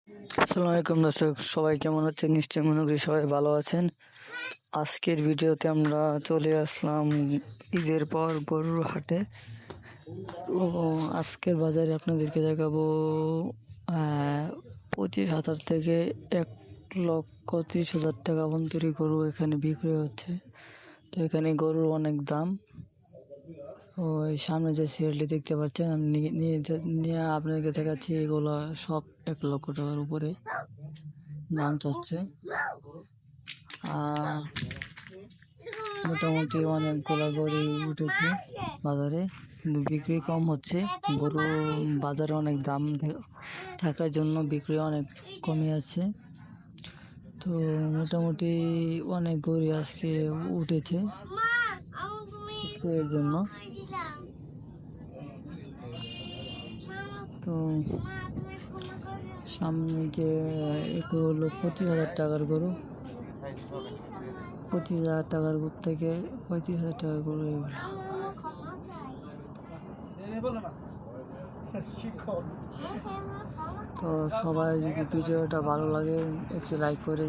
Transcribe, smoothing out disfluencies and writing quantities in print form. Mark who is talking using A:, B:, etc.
A: আসসালামু আলাইকুম দর্শক, সবাই কেমন আছেন? নিশ্চয়ই মনে করি সবাই ভালো আছেন। আজকের ভিডিওতে আমরা চলে আসলাম ঈদের পর গরুর হাটে। তো আজকের বাজারে আপনাদেরকে দেখাবো 25,000 থেকে 1,30,000 পর্যন্ত গরু এখানে বিক্রি হচ্ছে। তো এখানে গরুর অনেক দাম। ওই সামনে যে সিরিয়ালটি দেখতে পাচ্ছেন, আমি নিয়ে আপনাদেরকে দেখাচ্ছি। এগুলো সব 1,00,000 টাকার উপরে দাম চাচ্ছে। আর মোটামুটি অনেকগুলো গরু উঠেছে বাজারে, কিন্তু বিক্রি কম হচ্ছে। গরু বাজারে অনেক দাম থাকার জন্য বিক্রি অনেক কমে আছে। তো মোটামুটি অনেক গরু আজকে উঠেছে এর জন্য। তো সামনে যে একটু হলো 25,000 টাকার গরু, 25,000 টাকার গরু থেকে 35,000 টাকার গরু এগুলো। তো সবাই যদি ভিডিওটা ভালো লাগে একটু লাইক করে